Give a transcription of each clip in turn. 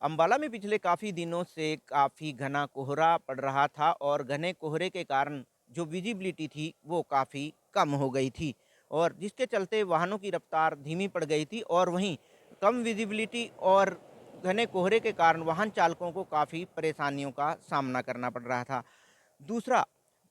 अम्बाला में पिछले काफ़ी दिनों से काफ़ी घना कोहरा पड़ रहा था और घने कोहरे के कारण जो विजिबिलिटी थी वो काफ़ी कम हो गई थी और जिसके चलते वाहनों की रफ्तार धीमी पड़ गई थी और वहीं कम विजिबिलिटी और घने कोहरे के कारण वाहन चालकों को काफ़ी परेशानियों का सामना करना पड़ रहा था। दूसरा,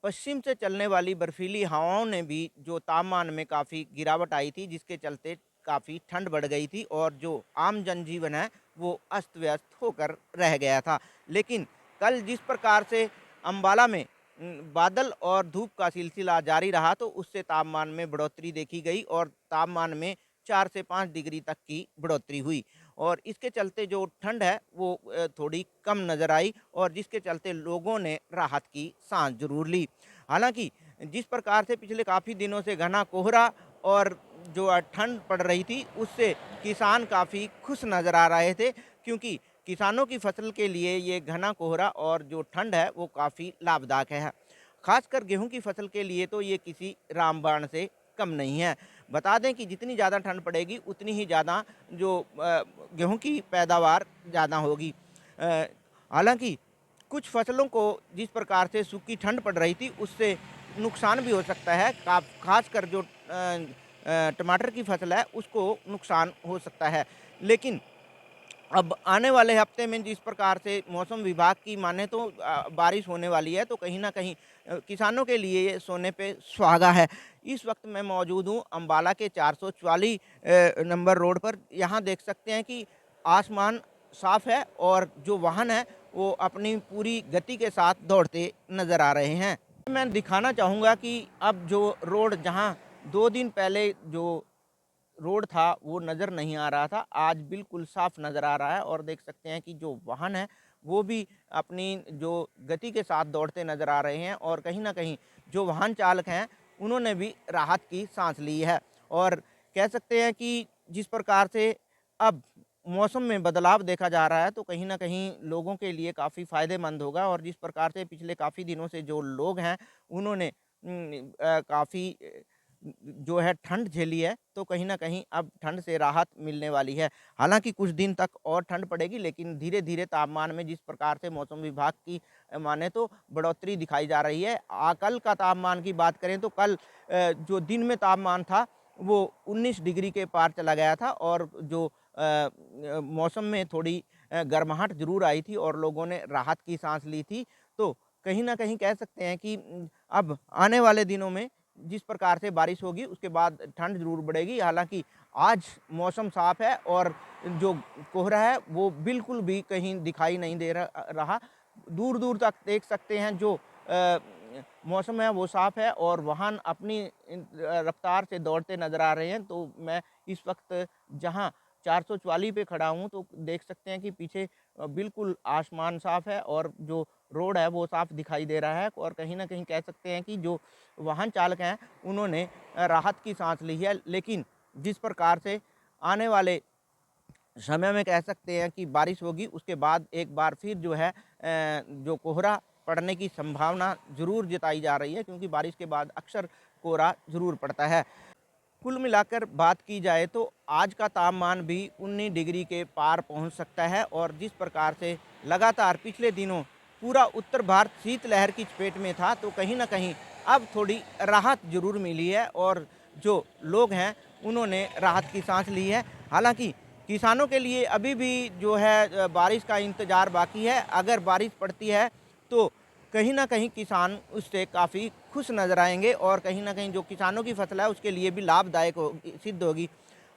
पश्चिम से चलने वाली बर्फीली हवाओं ने भी जो तापमान में काफ़ी गिरावट आई थी, जिसके चलते काफ़ी ठंड बढ़ गई थी और जो आम जनजीवन है वो अस्त व्यस्त होकर रह गया था। लेकिन कल जिस प्रकार से अंबाला में बादल और धूप का सिलसिला जारी रहा तो उससे तापमान में बढ़ोतरी देखी गई और तापमान में 4 से 5 डिग्री तक की बढ़ोतरी हुई और इसके चलते जो ठंड है वो थोड़ी कम नज़र आई और जिसके चलते लोगों ने राहत की सांस जरूर ली। हालांकि जिस प्रकार से पिछले काफ़ी दिनों से घना कोहरा और जो ठंड पड़ रही थी उससे किसान काफ़ी खुश नज़र आ रहे थे, क्योंकि किसानों की फसल के लिए ये घना कोहरा और जो ठंड है वो काफ़ी लाभदायक है। खासकर गेहूं की फसल के लिए तो ये किसी रामबाण से कम नहीं है। बता दें कि जितनी ज़्यादा ठंड पड़ेगी उतनी ही ज़्यादा जो गेहूं की पैदावार ज़्यादा होगी। अ, हालांकि कुछ फसलों को जिस प्रकार से सूखी ठंड पड़ रही थी उससे नुकसान भी हो सकता है। खासकर जो टमाटर की फसल है उसको नुकसान हो सकता है। लेकिन अब आने वाले हफ्ते में जिस प्रकार से मौसम विभाग की माने तो बारिश होने वाली है, तो कहीं न कहीं किसानों के लिए ये सोने पे सुहागा है। इस वक्त मैं मौजूद हूँ अम्बाला के 444 नंबर रोड पर। यहाँ देख सकते हैं कि आसमान साफ है और जो वाहन है वो अपनी पूरी गति के साथ दौड़ते नज़र आ रहे हैं। मैं दिखाना चाहूँगा कि अब जो रोड जहाँ 2 दिन पहले जो रोड था वो नज़र नहीं आ रहा था, आज बिल्कुल साफ नज़र आ रहा है और देख सकते हैं कि जो वाहन है वो भी अपनी जो गति के साथ दौड़ते नज़र आ रहे हैं और कहीं न कहीं जो वाहन चालक हैं उन्होंने भी राहत की सांस ली है। और कह सकते हैं कि जिस प्रकार से अब मौसम में बदलाव देखा जा रहा है तो कहीं न कहीं लोगों के लिए काफ़ी फ़ायदेमंद होगा और जिस प्रकार से पिछले काफ़ी दिनों से जो लोग हैं उन्होंने काफ़ी जो है ठंड झेली है, तो कहीं न कहीं अब ठंड से राहत मिलने वाली है। हालाँकि कुछ दिन तक और ठंड पड़ेगी, लेकिन धीरे-धीरे तापमान में जिस प्रकार से मौसम विभाग की माने तो बढ़ोतरी दिखाई जा रही है। कल का तापमान की बात करें तो कल जो दिन में तापमान था वो 19 डिग्री के पार चला गया था और जो मौसम में थोड़ी गर्माहट ज़रूर आई थी और लोगों ने राहत की साँस ली थी। तो कहीं न कहीं कह सकते हैं कि अब आने वाले दिनों में जिस प्रकार से बारिश होगी उसके बाद ठंड ज़रूर बढ़ेगी। हालाँकि आज मौसम साफ़ है और जो कोहरा है वो बिल्कुल भी कहीं दिखाई नहीं दे रहा। दूर-दूर तक देख सकते हैं जो मौसम है वो साफ़ है और वाहन अपनी रफ़्तार से दौड़ते नज़र आ रहे हैं। तो मैं इस वक़्त जहाँ 444 पे खड़ा हूँ तो देख सकते हैं कि पीछे बिल्कुल आसमान साफ़ है और जो रोड है वो साफ़ दिखाई दे रहा है और कहीं न कहीं कह सकते हैं कि जो वाहन चालक हैं उन्होंने राहत की सांस ली है। लेकिन जिस प्रकार से आने वाले समय में कह सकते हैं कि बारिश होगी उसके बाद एक बार फिर जो है जो कोहरा पड़ने की संभावना ज़रूर जताई जा रही है, क्योंकि बारिश के बाद अक्सर कोहरा ज़रूर पड़ता है। कुल मिलाकर बात की जाए तो आज का तापमान भी 19 डिग्री के पार पहुंच सकता है और जिस प्रकार से लगातार पिछले दिनों पूरा उत्तर भारत शीतलहर की चपेट में था तो कहीं ना कहीं अब थोड़ी राहत जरूर मिली है और जो लोग हैं उन्होंने राहत की सांस ली है। हालांकि किसानों के लिए अभी भी जो है बारिश का इंतज़ार बाकी है। अगर बारिश पड़ती है तो कहीं न कहीं किसान उससे काफ़ी खुश नज़र आएँगे और कहीं न कहीं जो किसानों की फसल है उसके लिए भी लाभदायक सिद्ध होगी।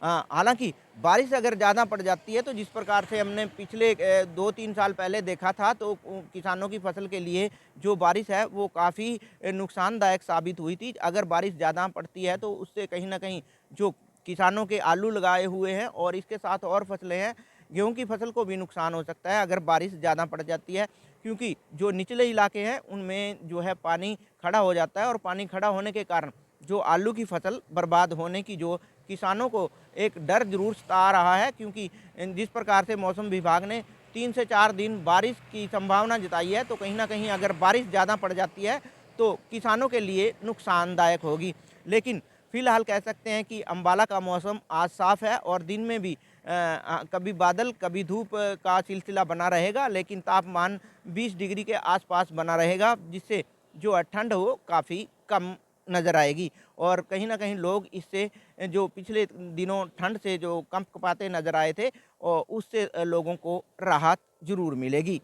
हालाँकि बारिश अगर ज़्यादा पड़ जाती है तो जिस प्रकार से हमने पिछले 2-3 साल पहले देखा था तो किसानों की फसल के लिए जो बारिश है वो काफ़ी नुकसानदायक साबित हुई थी। अगर बारिश ज़्यादा पड़ती है तो उससे कहीं न कहीं जो किसानों के आलू लगाए हुए हैं और इसके साथ और फसलें हैं, गेहूँ की फसल को भी नुकसान हो सकता है अगर बारिश ज़्यादा पड़ जाती है। क्योंकि जो निचले इलाके हैं उनमें जो है पानी खड़ा हो जाता है और पानी खड़ा होने के कारण जो आलू की फसल बर्बाद होने की जो किसानों को एक डर जरूर सता रहा है, क्योंकि जिस प्रकार से मौसम विभाग ने 3 से 4 दिन बारिश की संभावना जताई है तो कहीं ना कहीं अगर बारिश ज़्यादा पड़ जाती है तो किसानों के लिए नुकसानदायक होगी। लेकिन फिलहाल कह सकते हैं कि अम्बाला का मौसम आज साफ़ है और दिन में भी कभी बादल, कभी धूप का सिलसिला बना रहेगा, लेकिन तापमान 20 डिग्री के आसपास बना रहेगा, जिससे जो ठंड हो काफ़ी कम नज़र आएगी। और कहीं न कहीं लोग इससे जो पिछले दिनों ठंड से जो कंपकपाते नज़र आए थे, उससे लोगों को राहत ज़रूर मिलेगी।